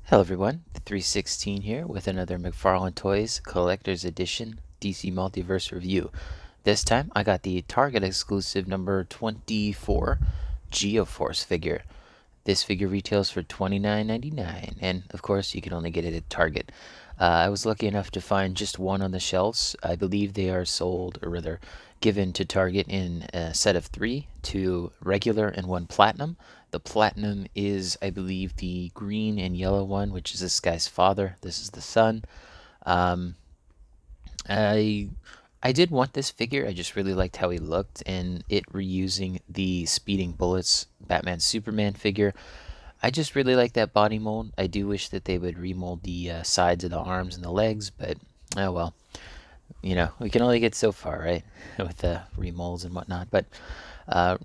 Hello everyone, 316 here with another Mcfarlane Toys Collector's Edition DC Multiverse review. This time I got the Target exclusive number 24 Geoforce figure. This figure retails for $29.99, and of course you can only get it at Target. I was lucky enough to find just one on the shelves. I believe they are sold, or rather given to Target in a set of 3, 2 regular and 1 platinum. The platinum is, I believe, the green and yellow one, which is this guy's father. This is the son. Um, I I did want this figure. I just really liked how he looked, and it reusing the Speeding Bullets Batman Superman figure. I just really like that body mold. I do wish that they would remold the sides of the arms and the legs, but oh well. We can only get so far, right? With the remolds and whatnot. But uh,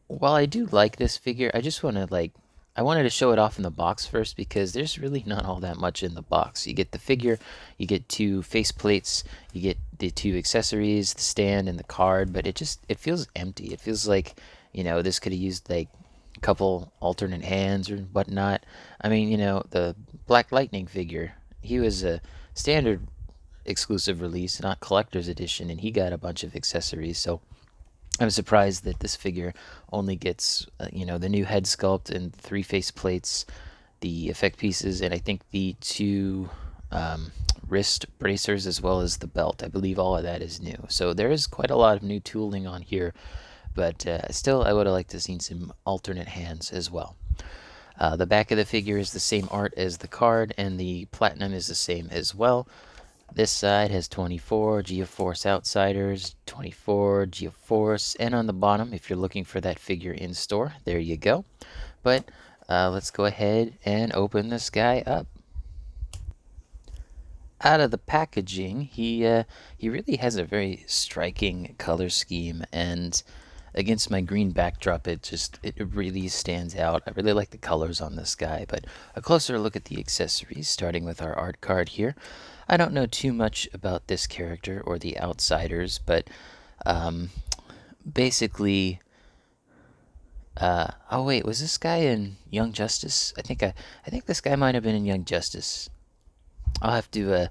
while I do like this figure, I just want to I wanted to show it off in the box first because there's really not all that much in the box. You get the figure, you get 2 face plates, you get the 2 accessories, the stand and the card, but it feels empty. It feels like, this could have used like a couple alternate hands or whatnot. I mean, the Black Lightning figure, he was a standard exclusive release, not collector's edition, and he got a bunch of accessories, so I'm surprised that this figure only gets, the new head sculpt and 3 face plates, the effect pieces, and I think the 2 wrist bracers as well as the belt. I believe all of that is new. So there is quite a lot of new tooling on here, but still, I would have liked to have seen some alternate hands as well. The back of the figure is the same art as the card, and the platinum is the same as well. This side has 24 Geoforce Outsiders, 24 Geoforce, and on the bottom, if you're looking for that figure in store, there you go. But let's go ahead and open this guy up. Out of the packaging, he really has a very striking color scheme, and against my green backdrop, it really stands out. I really like the colors on this guy. But a closer look at the accessories, starting with our art card here. I don't know too much about this character or the Outsiders, but basically, oh wait, was this guy in Young Justice? I think this guy might have been in Young Justice. I'll have to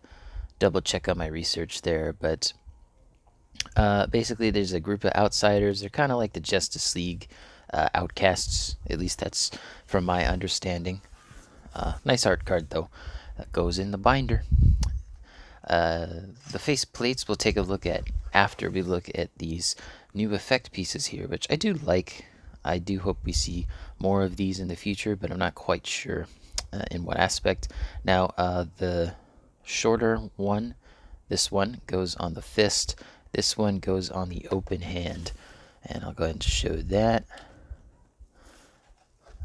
double check on my research there, but basically, there's a group of outsiders. They're kind of like the Justice League outcasts. At least that's from my understanding. Nice art card, though. That goes in the binder. The face plates we'll take a look at after we look at these new effect pieces here, which I do like. I do hope we see more of these in the future, but I'm not quite sure in what aspect. Now, the shorter one, this one goes on the fist. This one goes on the open hand. And I'll go ahead and show that.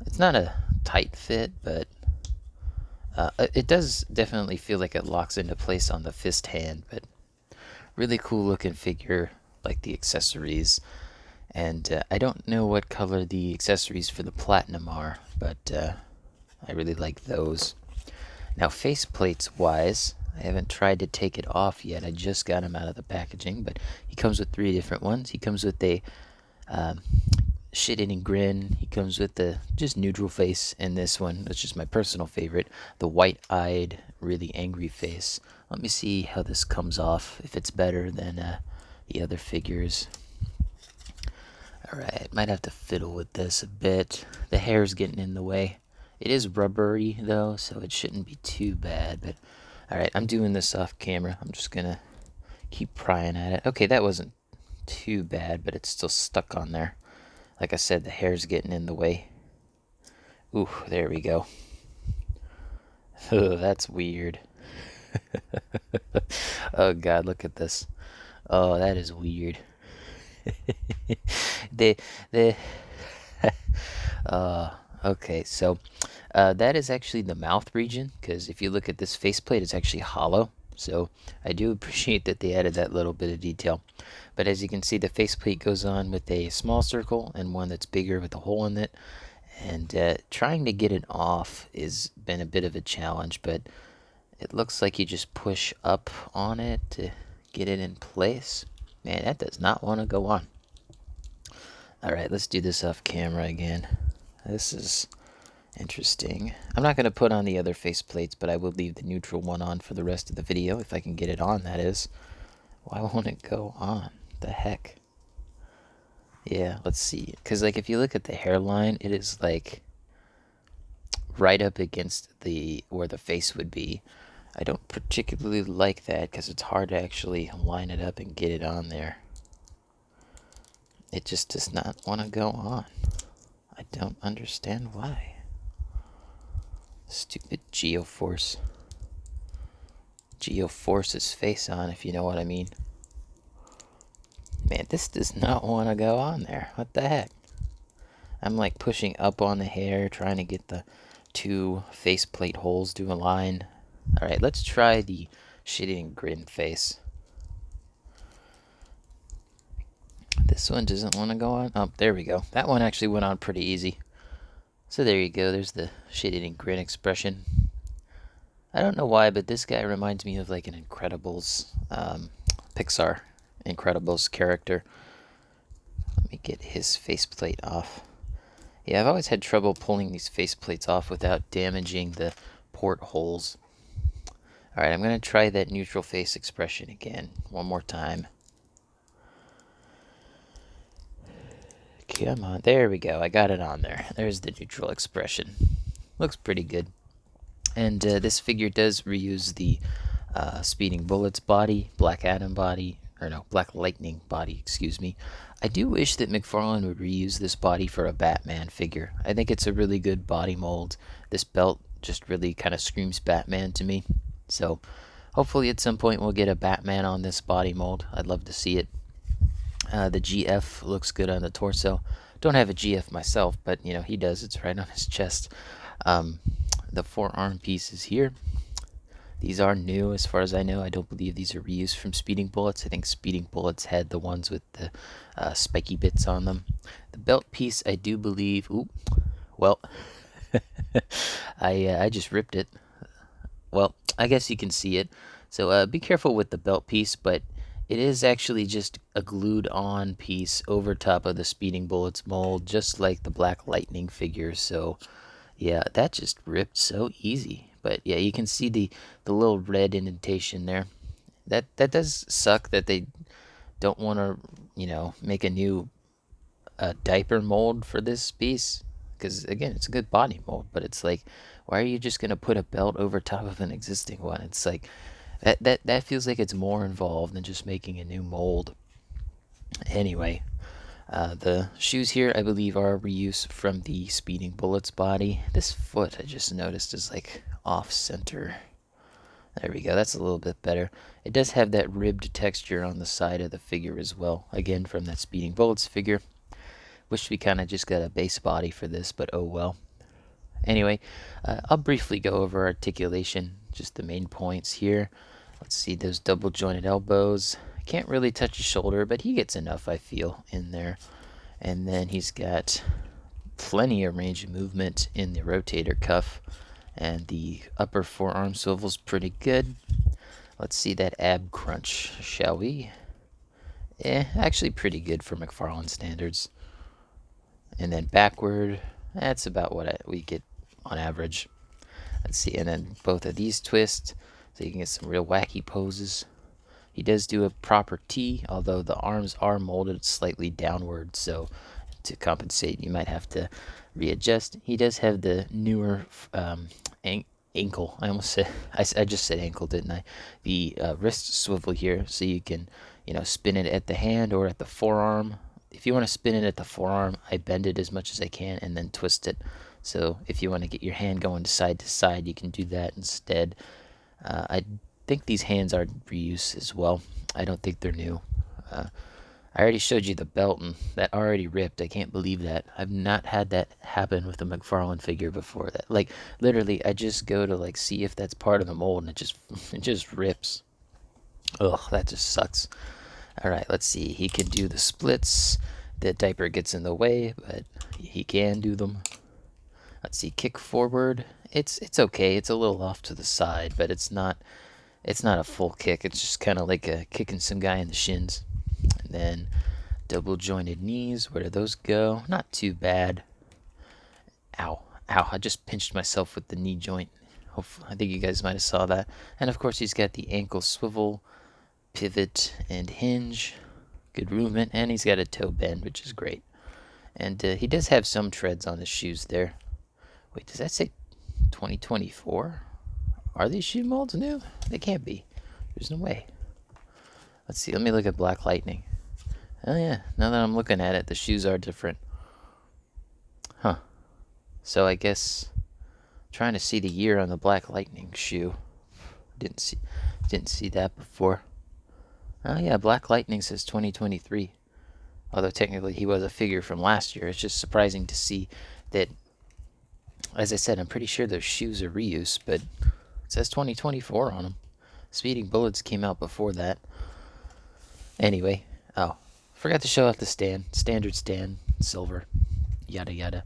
It's not a tight fit, but it does definitely feel like it locks into place on the fist hand. But really cool looking figure, like the accessories. And I don't know what color the accessories for the platinum are, but I really like those. Now, faceplates wise, I haven't tried to take it off yet. I just got him out of the packaging, but he comes with 3 different ones. He comes with a shit-eating grin. He comes with the just neutral face, and this one, which is my personal favorite, the white-eyed, really angry face. Let me see how this comes off, if it's better than the other figures. Alright, might have to fiddle with this a bit. The hair's getting in the way. It is rubbery, though, so it shouldn't be too bad, but alright, I'm doing this off camera. I'm just gonna keep prying at it. Okay, that wasn't too bad, but it's still stuck on there. Like I said, the hair's getting in the way. Ooh, there we go. Oh, that's weird. Oh god, look at this. Oh, that is weird. the okay, so that is actually the mouth region, because if you look at this faceplate, it's actually hollow. So I do appreciate that they added that little bit of detail. But as you can see, the faceplate goes on with a small circle and one that's bigger with a hole in it. And trying to get it off has been a bit of a challenge, but it looks like you just push up on it to get it in place. Man, that does not want to go on. Alright, let's do this off camera again. This is Interesting. I'm not going to put on the other faceplates, but I will leave the neutral one on for the rest of the video, if I can get it on, that is. Why won't it go on? The heck? Yeah, let's see. Because, like, if you look at the hairline, it is, like, right up against where the face would be. I don't particularly like that because it's hard to actually line it up and get it on there. It just does not want to go on. I don't understand why. Stupid Geoforce. Geoforce's face on, if you know what I mean. Man, this does not want to go on there. What the heck? I'm like pushing up on the hair, trying to get the two faceplate holes to align. Alright, let's try the shitting grin face. This one doesn't want to go on. Oh, there we go. That one actually went on pretty easy. So there you go. There's the shit-eating grin expression. I don't know why, but this guy reminds me of like an Incredibles, Pixar Incredibles character. Let me get his faceplate off. Yeah, I've always had trouble pulling these faceplates off without damaging the port holes. Alright, I'm going to try that neutral face expression again. One more time. Come on, there we go. I got it on there. There's the neutral expression. Looks pretty good. And this figure does reuse the Speeding Bullets body, Black Adam body, or no, Black Lightning body, excuse me. I do wish that Mcfarlane would reuse this body for a Batman figure. I think it's a really good body mold. This belt just really kind of screams Batman to me. So hopefully at some point we'll get a Batman on this body mold. I'd love to see it. The GF looks good on the torso. Don't have a GF myself, but you know he does. It's right on his chest. The forearm pieces here. These are new as far as I know. I don't believe these are reused from Speeding Bullets. I think Speeding Bullets had the ones with the spiky bits on them. The belt piece, I do believe. Ooh, well, I just ripped it. Well, I guess you can see it. So be careful with the belt piece, but it is actually just a glued on piece over top of the Speeding Bullets mold, just like the Black Lightning figure. So yeah, that just ripped so easy. But yeah, you can see the little red indentation there. That does suck that they don't want to, you know, make a new diaper mold for this piece. Because again, it's a good body mold, but it's like, why are you just gonna put a belt over top of an existing one? It's like that feels like it's more involved than just making a new mold. Anyway, the shoes here, I believe, are reuse from the Speeding Bullets body. This foot, I just noticed, is like off-center. There we go. That's a little bit better. It does have that ribbed texture on the side of the figure as well. Again, from that Speeding Bullets figure. Wish we kind of just got a base body for this, but oh well. Anyway, I'll briefly go over articulation, just the main points here. Let's see those double jointed elbows. Can't really touch his shoulder, but he gets enough, I feel, in there. And then he's got plenty of range of movement in the rotator cuff. And the upper forearm swivel's pretty good. Let's see that ab crunch, shall we? Actually pretty good for Mcfarlane standards. And then backward, that's about what we get on average. Let's see, and then both of these twists, so you can get some real wacky poses. He does do a proper T, although the arms are molded slightly downward, so to compensate, you might have to readjust. He does have the newer ankle. I almost said, I just said ankle, didn't I? The wrist swivel here, so you can, you know, spin it at the hand or at the forearm. If you want to spin it at the forearm, I bend it as much as I can and then twist it. So if you want to get your hand going to side, you can do that instead. I think these hands are reuse as well. I don't think they're new. I already showed you the belt, and that already ripped. I can't believe that. I've not had that happen with a Mcfarlane figure before. That, like, literally, I just go to like see if that's part of the mold, and it just rips. Ugh, that just sucks. All right, let's see. He can do the splits. The diaper gets in the way, but he can do them. Let's see. Kick forward. It's okay. It's a little off to the side, but it's not a full kick. It's just kind of like a kicking some guy in the shins. And then double jointed knees. Where do those go? Not too bad. Ow. Ow, I just pinched myself with the knee joint. Hopefully, I think you guys might have saw that. And of course, he's got the ankle swivel, pivot, and hinge. Good movement, and he's got a toe bend, which is great. And he does have some treads on his shoes there. Wait, does that say 2024? Are these shoe molds new? They can't be. There's no way. Let's see. Let me look at Black Lightning. Oh yeah, now that I'm looking at it, the shoes are different. Huh. So I guess trying to see the year on the Black Lightning shoe. Didn't see that before. Oh yeah, Black Lightning says 2023. Although technically he was a figure from last year. It's just surprising to see that, as I said, I'm pretty sure those shoes are reuse, but it says 2024 on them. Speeding Bullets came out before that. Anyway, oh, forgot to show off the stand. Standard stand, silver, yada yada.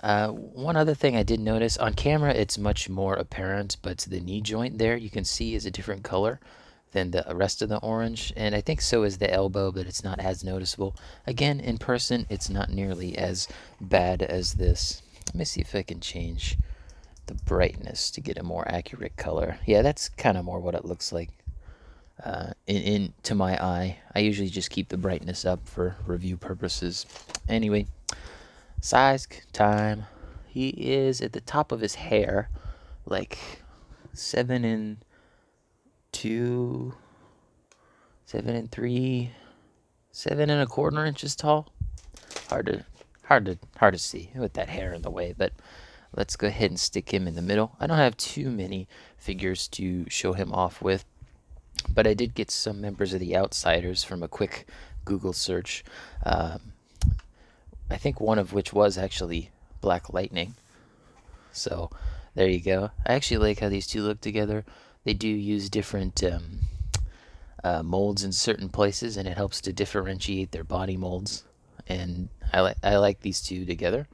One other thing I did notice, on camera it's much more apparent, but the knee joint there you can see is a different color than the rest of the orange, and I think so is the elbow, but it's not as noticeable. Again, in person it's not nearly as bad as this. Let me see if I can change the brightness to get a more accurate color. Yeah, that's kind of more what it looks like to my eye. I usually just keep the brightness up for review purposes. Anyway, size time. He is at the top of his hair, like 7 and 2, 7 and 3, 7 and a quarter inches tall. Hard to see with that hair in the way, but let's go ahead and stick him in the middle. I don't have too many figures to show him off with, but I did get some members of the Outsiders from a quick Google search. I think one of which was actually Black Lightning. So there you go. I actually like how these two look together. They do use different molds in certain places, and it helps to differentiate their body molds. And I like these two together.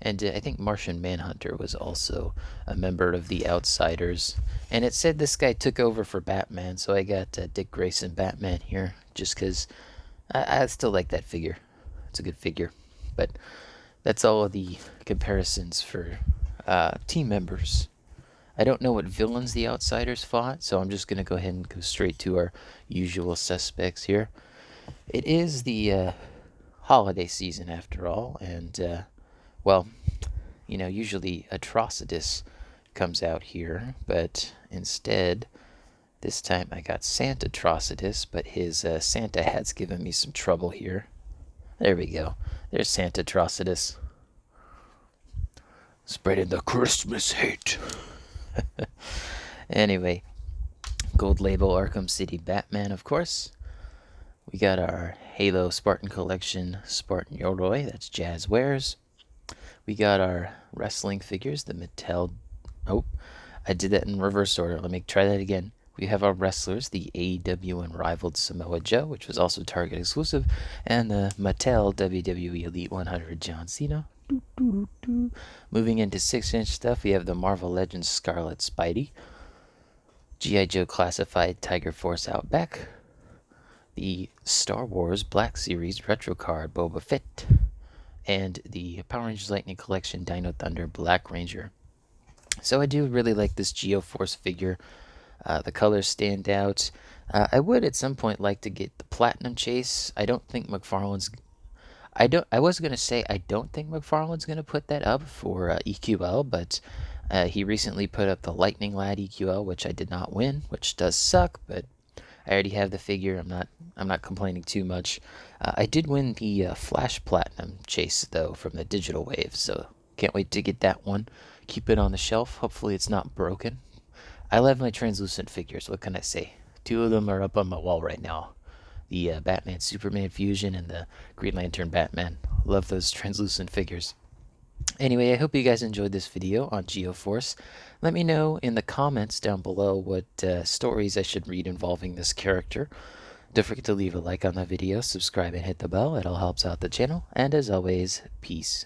And I think Martian Manhunter was also a member of the Outsiders. And it said this guy took over for Batman, so I got Dick Grayson Batman here, just because I still like that figure. It's a good figure. But that's all of the comparisons for team members. I don't know what villains the Outsiders fought, so I'm just going to go ahead and go straight to our usual suspects here. It is the holiday season after all, and well, you know, usually Atrocitus comes out here, but instead, this time I got Santa Atrocitus, but his Santa hat's given me some trouble here. There we go. There's Santa Atrocitus. Spreading the Christmas hate. Anyway, gold label Arkham City Batman, of course. We got our Halo Spartan Collection Spartan Yoroi, that's Jazz Wears. We got our wrestling figures, the Mattel. Oh, I did that in reverse order. Let me try that again. We have our wrestlers, the AEW Unrivaled Samoa Joe, which was also Target exclusive, and the Mattel WWE Elite 100 John Cena. Moving into 6-inch stuff, we have the Marvel Legends Scarlet Spidey, G.I. Joe Classified Tiger Force Outback, the Star Wars Black Series Retro Card Boba Fett, and the Power Rangers Lightning Collection Dino Thunder Black Ranger. So I do really like this Geo-Force figure. The colors stand out. I would at some point like to get the Platinum Chase. I don't think McFarlane's... I was going to say I don't think McFarlane's going to put that up for EQL, but he recently put up the Lightning Lad EQL, which I did not win, which does suck, but I already have the figure. I'm not complaining too much. I did win the Flash Platinum Chase, though, from the Digital Wave, so can't wait to get that one. Keep it on the shelf. Hopefully it's not broken. I love my translucent figures. What can I say? 2 of them are up on my wall right now. The Batman Superman Fusion and the Green Lantern Batman. Love those translucent figures. Anyway, I hope you guys enjoyed this video on Geo-Force. Let me know in the comments down below what stories I should read involving this character. Don't forget to leave a like on the video, subscribe, and hit the bell. It all helps out the channel. And as always, peace.